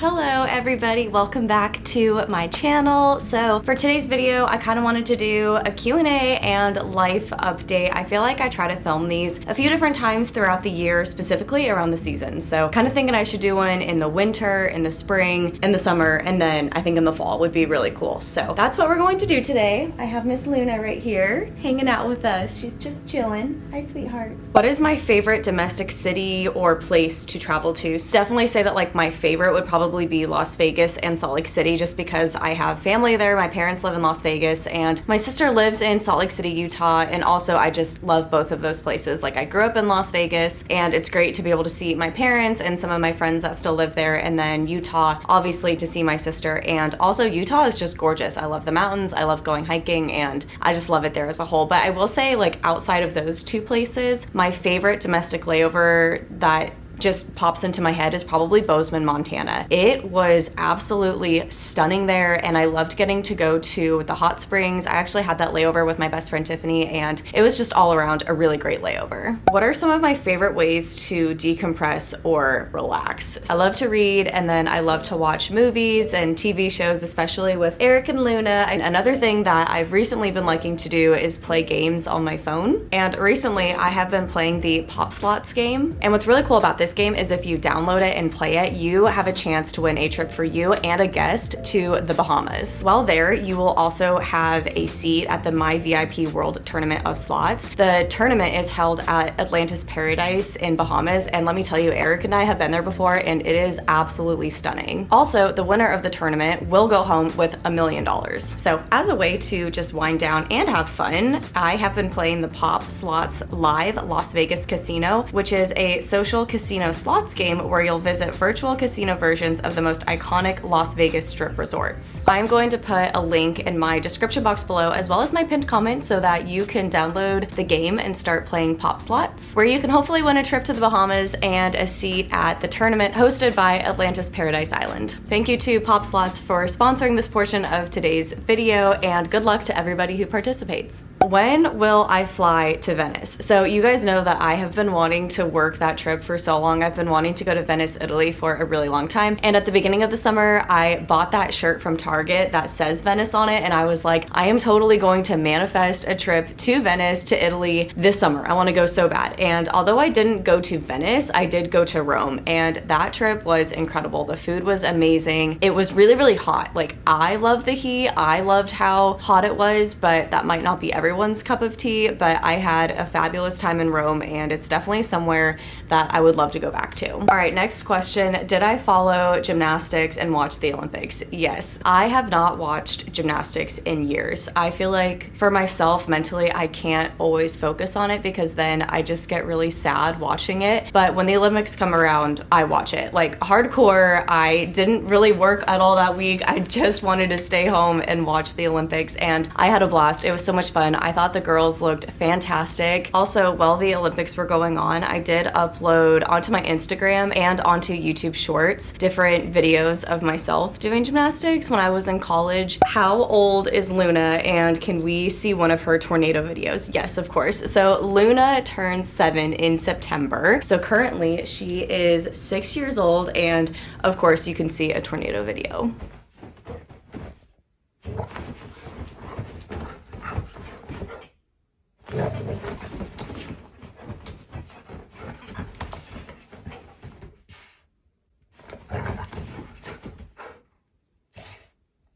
Hello everybody, welcome back to my channel. So for today's video, I kind of wanted to do a Q&A and life update. I feel like I try to film these a few different times throughout the year, specifically around the season. So kind of thinking I should do one in the winter, in the spring, in the summer, and then I think in the fall would be really cool. So that's what we're going to do today. I have Miss Luna right here hanging out with us. She's just chilling. Hi, sweetheart. What is my favorite domestic city or place to travel to? So definitely say that like my favorite would probably be Las Vegas and Salt Lake City, just because I have family there. My parents live in Las Vegas and my sister lives in Salt Lake City, Utah. And also I just love both of those places. Like I grew up in Las Vegas and it's great to be able to see my parents and some of my friends that still live there. And then Utah, obviously to see my sister. And also Utah is just gorgeous. I love the mountains. I love going hiking and I just love it there as a whole. But I will say, like, outside of those two places, my favorite domestic layover that just pops into my head is probably Bozeman, Montana. It was absolutely stunning there and I loved getting to go to the hot springs. I actually had that layover with my best friend Tiffany and it was just all around a really great layover. What are some of my favorite ways to decompress or relax? I love to read and then I love to watch movies and TV shows, especially with Eric and Luna. And another thing that I've recently been liking to do is play games on my phone. And recently I have been playing the Pop Slots game. And what's really cool about this game is if you download it and play it, you have a chance to win a trip for you and a guest to the Bahamas. While there, you will also have a seat at the My VIP World Tournament of Slots. The tournament is held at Atlantis Paradise in Bahamas, and let me tell you, Eric and I have been there before and it is absolutely stunning. Also, the winner of the tournament will go home with $1 million. So as a way to just wind down and have fun, I have been playing the Pop Slots Live Las Vegas Casino, which is a social casino slots game where you'll visit virtual casino versions of the most iconic Las Vegas Strip resorts. I'm going to put a link in my description box below as well as my pinned comment so that you can download the game and start playing Pop Slots, where you can hopefully win a trip to the Bahamas and a seat at the tournament hosted by Atlantis Paradise Island. Thank you to Pop Slots for sponsoring this portion of today's video and good luck to everybody who participates. When will I fly to Venice? So you guys know that I have been wanting to work that trip for so long. I've been wanting to go to Venice, Italy for a really long time. And at the beginning of the summer, I bought that shirt from Target that says Venice on it. And I was like, I am totally going to manifest a trip to Venice, to Italy this summer. I want to go so bad. And although I didn't go to Venice, I did go to Rome. And that trip was incredible. The food was amazing. It was really, really hot. Like, I love the heat. I loved how hot it was, but that might not be everyone's cup of tea. But I had a fabulous time in Rome and it's definitely somewhere that I would love to go back to. All right, next question. Did I follow gymnastics and watch the Olympics? Yes. I have not watched gymnastics in years. I feel like for myself mentally, I can't always focus on it because then I just get really sad watching it. But when the Olympics come around, I watch it. Like hardcore, I didn't really work at all that week. I just wanted to stay home and watch the Olympics and I had a blast. It was so much fun. I thought the girls looked fantastic. Also, while the Olympics were going on, I did upload onto my Instagram and onto YouTube Shorts different videos of myself doing gymnastics when I was in college. How old is Luna and can we see one of her tornado videos? Yes, of course. So Luna turned 7 in September. So currently she is 6 years old and of course you can see a tornado video.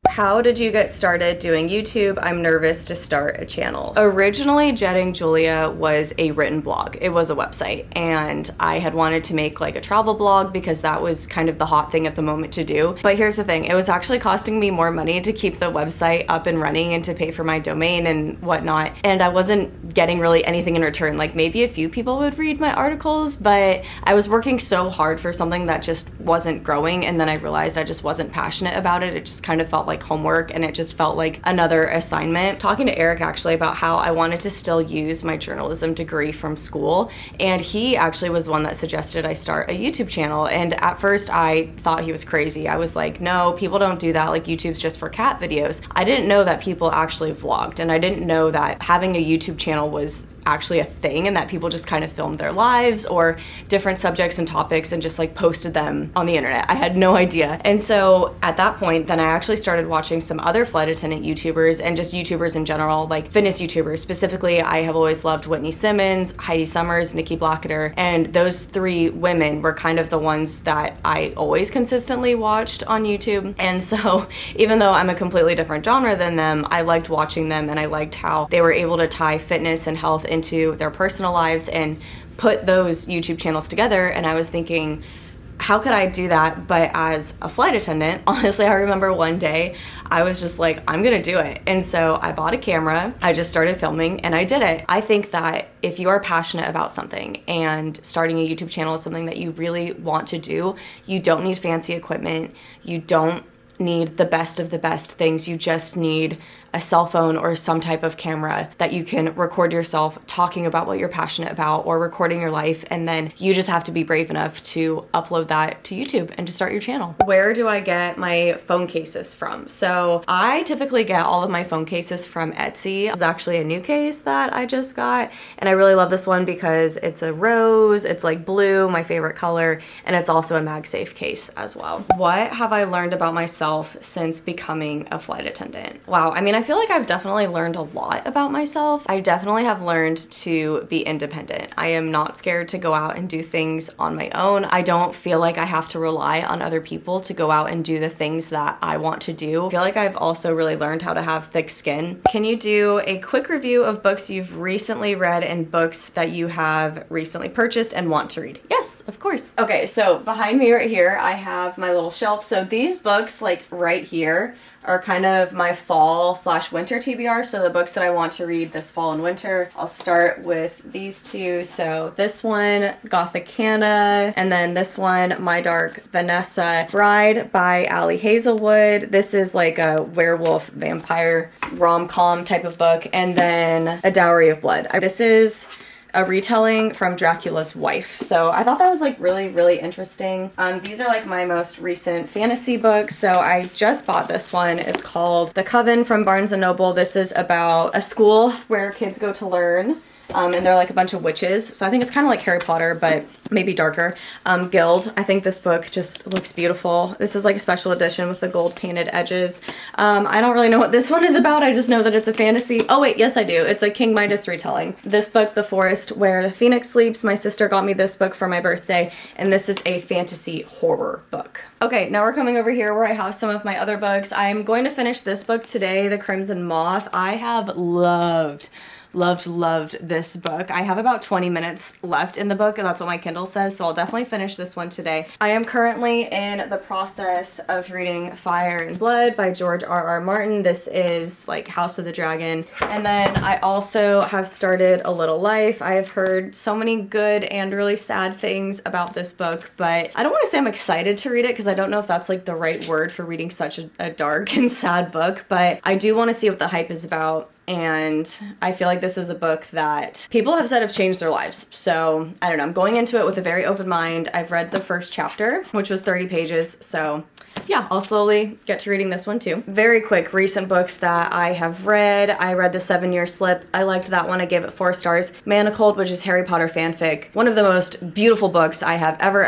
How did you get started doing YouTube? I'm nervous to start a channel. Originally, Jetting Julia was a written blog. It was a website and I had wanted to make like a travel blog because that was kind of the hot thing at the moment to do. But here's the thing, it was actually costing me more money to keep the website up and running and to pay for my domain and whatnot. And I wasn't getting really anything in return. Like maybe a few people would read my articles, but I was working so hard for something that just wasn't growing. And then I realized I just wasn't passionate about it. It just kind of felt like homework and it just felt like another assignment. Talking to Eric actually about how I wanted to still use my journalism degree from school, and he actually was one that suggested I start a YouTube channel. And at first I thought he was crazy. I was like, no, people don't do that. Like YouTube's just for cat videos. I didn't know that people actually vlogged, and I didn't know that having a YouTube channel was actually a thing and that people just kind of filmed their lives or different subjects and topics and just like posted them on the internet. I had no idea. And so at that point, then I actually started watching some other flight attendant YouTubers and just YouTubers in general, like fitness YouTubers. Specifically, I have always loved Whitney Simmons, Heidi Summers, Nikki Blacketer, and those three women were kind of the ones that I always consistently watched on YouTube. And so even though I'm a completely different genre than them, I liked watching them and I liked how they were able to tie fitness and health into their personal lives and put those YouTube channels together. And I was thinking, how could I do that but as a flight attendant? Honestly, I remember one day I was just like, I'm gonna do it. And so I bought a camera, I just started filming and I did it. I think that if you are passionate about something and starting a YouTube channel is something that you really want to do, you don't need fancy equipment, you don't need the best of the best things, you just need a cell phone or some type of camera that you can record yourself talking about what you're passionate about or recording your life, and then you just have to be brave enough to upload that to YouTube and to start your channel. Where do I get my phone cases from? So I typically get all of my phone cases from Etsy. This is actually a new case that I just got, and I really love this one because it's a rose, it's like blue, my favorite color, and it's also a MagSafe case as well. What have I learned about myself since becoming a flight attendant? Wow, I mean, I feel like I've definitely learned a lot about myself. I definitely have learned to be independent. I am not scared to go out and do things on my own. I don't feel like I have to rely on other people to go out and do the things that I want to do. I feel like I've also really learned how to have thick skin. Can you do a quick review of books you've recently read and books that you have recently purchased and want to read? Yes, of course. Okay, so behind me right here, I have my little shelf. So these books, like right here, are kind of my fall/winter TBR. So the books that I want to read this fall and winter. I'll start with these two. So this one, Gothicana, and then this one, My Dark Vanessa Bride by Ali Hazelwood. This is like a werewolf vampire rom-com type of book. And then A Dowry of Blood. This is a retelling from Dracula's wife. So I thought that was like really, really interesting. These are like my most recent fantasy books. So I just bought this one. It's called The Coven from Barnes & Noble. This is about a school where kids go to learn. And they're like a bunch of witches. So I think it's kind of like Harry Potter, but maybe darker. Guild. I think this book just looks beautiful. This is like a special edition with the gold painted edges. I don't really know what this one is about. I just know that it's a fantasy. Oh wait, yes I do. It's a King Midas retelling. This book, The Forest Where the Phoenix Sleeps. My sister got me this book for my birthday, and this is a fantasy horror book. Okay, now we're coming over here where I have some of my other books. I'm going to finish this book today, The Crimson Moth. I have loved this book. I have about 20 minutes left in the book, and that's what my Kindle says, so I'll definitely finish this one today. I am currently in the process of reading Fire and Blood by George R.R. Martin. This is like House of the Dragon. And then I also have started A Little Life. I have heard so many good and really sad things about this book, but I don't want to say I'm excited to read it because I don't know if that's like the right word for reading such a dark and sad book, but I do want to see what the hype is about. And I feel like this is a book that people have said have changed their lives. So I don't know, I'm going into it with a very open mind. I've read the first chapter, which was 30 pages. So yeah, I'll slowly get to reading this one too. Very quick recent books that I have read. I read The 7-Year Slip. I liked that one. I gave it 4 stars. Manacled, which is Harry Potter fanfic. One of the most beautiful books I have ever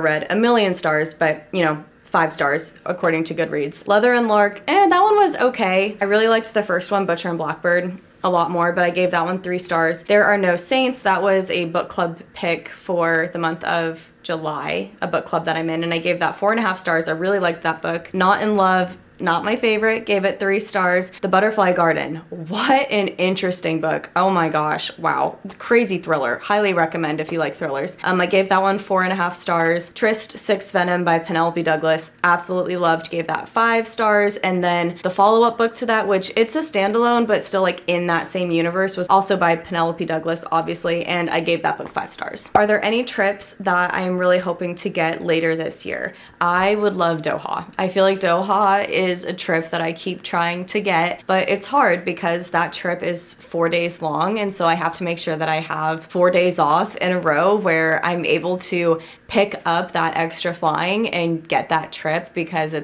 read. 1,000,000 stars, but you know, 5 stars according to Goodreads. Leather and Lark, and that one was okay. I really liked the first one, Butcher and Blackbird, a lot more, but I gave that one 3 stars. There Are No Saints, that was a book club pick for the month of July, a book club that I'm in, and I gave that 4.5 stars. I really liked that book. Not in Love, not my favorite, gave it 3 stars. The Butterfly Garden, what an interesting book. Oh my gosh, wow. Crazy thriller, highly recommend if you like thrillers. I gave that one 4.5 stars. Tryst 6 Venom by Penelope Douglas, absolutely loved, gave that 5 stars. And then the follow-up book to that, which it's a standalone, but still like in that same universe, was also by Penelope Douglas, obviously, and I gave that book 5 stars. Are there any trips that I am really hoping to get later this year? I would love Doha. I feel like Doha is is a trip that I keep trying to get, but it's hard because that trip is 4 days long, and so I have to make sure that I have 4 days off in a row where I'm able to pick up that extra flying and get that trip, because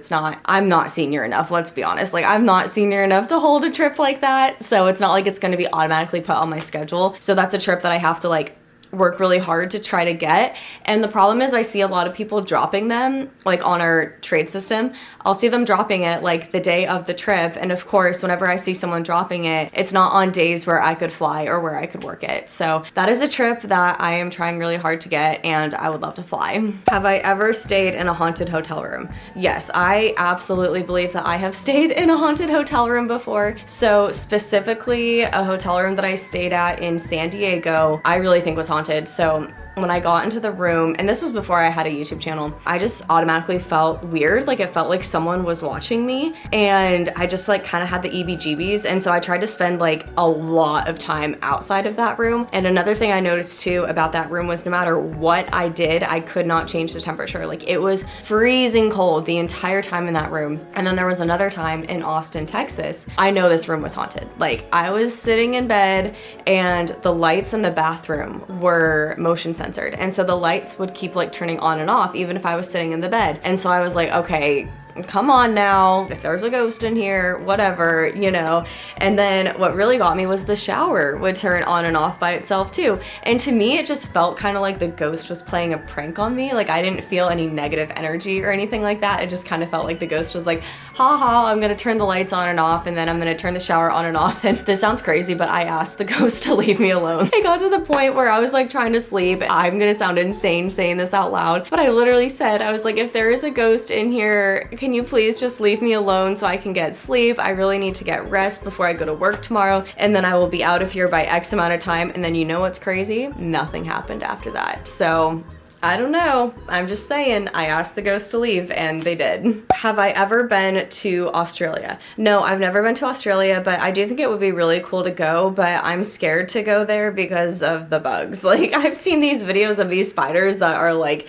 I'm not senior enough, let's be honest. Like, I'm not senior enough to hold a trip like that, so it's not like it's gonna be automatically put on my schedule. So that's a trip that I have to like work really hard to try to get. And the problem is I see a lot of people dropping them, like on our trade system. I'll see them dropping it like the day of the trip, and of course whenever I see someone dropping it, it's not on days where I could fly or where I could work it. So that is a trip that I am trying really hard to get, and I would love to fly. Have I ever stayed in a haunted hotel room? Yes, I absolutely believe that I have stayed in a haunted hotel room before. So specifically a hotel room that I stayed at in San Diego, I really think was haunted. So when I got into the room, and this was before I had a YouTube channel, I just automatically felt weird. Like, it felt like someone was watching me, and I just like kind of had the EBGBs. And so I tried to spend like a lot of time outside of that room. And another thing I noticed too about that room was no matter what I did, I could not change the temperature. Like, it was freezing cold the entire time in that room. And then there was another time in Austin, Texas. I know this room was haunted. Like, I was sitting in bed and the lights in the bathroom were motion censored. And so the lights would keep like turning on and off even if I was sitting in the bed. And so I was like, okay, come on now, if there's a ghost in here, whatever, you know. And then what really got me was the shower would turn on and off by itself too. And to me, it just felt kind of like the ghost was playing a prank on me. Like, I didn't feel any negative energy or anything like that. It just kind of felt like the ghost was like, ha ha, I'm gonna turn the lights on and off, and then I'm gonna turn the shower on and off. And this sounds crazy, but I asked the ghost to leave me alone. I got to the point where I was like trying to sleep. I'm gonna sound insane saying this out loud, but I literally said, I was like, if there is a ghost in here, can you please just leave me alone so I can get sleep? I really need to get rest before I go to work tomorrow, and then I will be out of here by X amount of time. And then you know what's crazy? Nothing happened after that. So I don't know. I'm just saying, I asked the ghost to leave and they did. Have I ever been to Australia? No, I've never been to Australia, but I do think it would be really cool to go, but I'm scared to go there because of the bugs. Like, I've seen these videos of these spiders that are like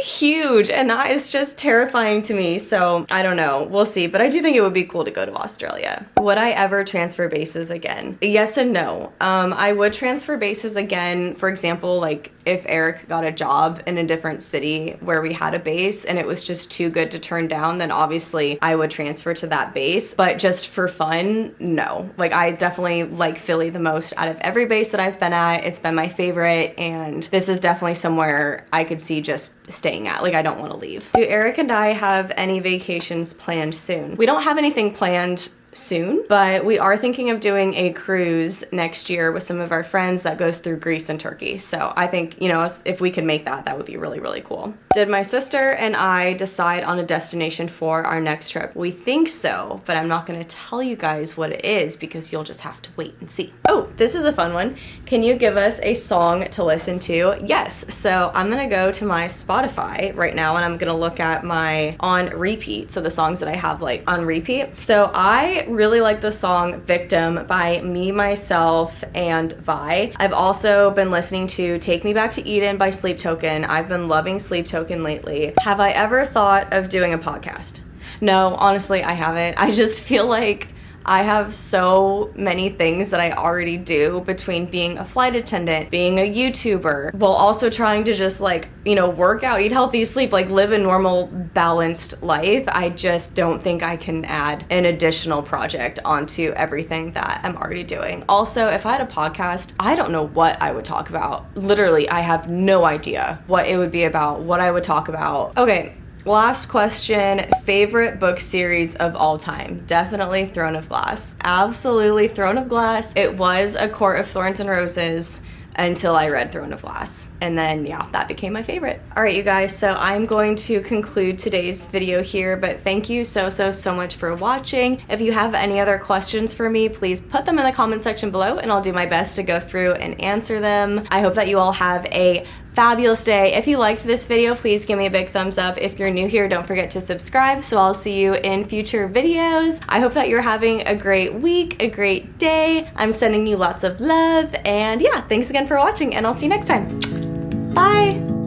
huge, and that is just terrifying to me. So I don't know, we'll see, but I do think it would be cool to go to Australia. Would I ever transfer bases again? Yes and no. I would transfer bases again. For example, like if Eric got a job in a different city where we had a base and it was just too good to turn down, then obviously I would transfer to that base. But just for fun, no. Like, I definitely like Philly the most out of every base that I've been at. It's been my favorite, and this is definitely somewhere I could see just staying at. Like, I don't want to leave. Do Eric and I have any vacations planned soon? We don't have anything planned soon, but we are thinking of doing a cruise next year with some of our friends that goes through Greece and Turkey. So I think, you know, if we could make that, that would be really, really cool. Did my sister and I decide on a destination for our next trip? We think so, but I'm not going to tell you guys what it is because you'll just have to wait and see. Oh, this is a fun one. Can you give us a song to listen to? Yes. So I'm going to go to my Spotify right now and I'm going to look at my on repeat. So the songs that I have like on repeat. So I really like the song Victim by Me, Myself, and Vi. I've also been listening to Take Me Back to Eden by Sleep Token. I've been loving Sleep Token lately. Have I ever thought of doing a podcast? No, honestly, I haven't. I just feel like I have so many things that I already do between being a flight attendant, being a YouTuber, while also trying to just like, you know, work out, eat healthy, sleep, like live a normal, balanced life. I just don't think I can add an additional project onto everything that I'm already doing. Also, if I had a podcast, I don't know what I would talk about. Literally, I have no idea what it would be about, what I would talk about. Okay. Last question, favorite book series of all time? Definitely Throne of Glass. Absolutely Throne of Glass. It was A Court of Thorns and Roses until I read Throne of Glass. And then, yeah, that became my favorite. All right, you guys, so I'm going to conclude today's video here, but thank you so much for watching. If you have any other questions for me, please put them in the comment section below and I'll do my best to go through and answer them. I hope that you all have a fabulous day. If you liked this video, please give me a big thumbs up. If you're new here, don't forget to subscribe, so I'll see you in future videos. I hope that you're having a great week, a great day. I'm sending you lots of love, and yeah, thanks again for watching, and I'll see you next time. Bye!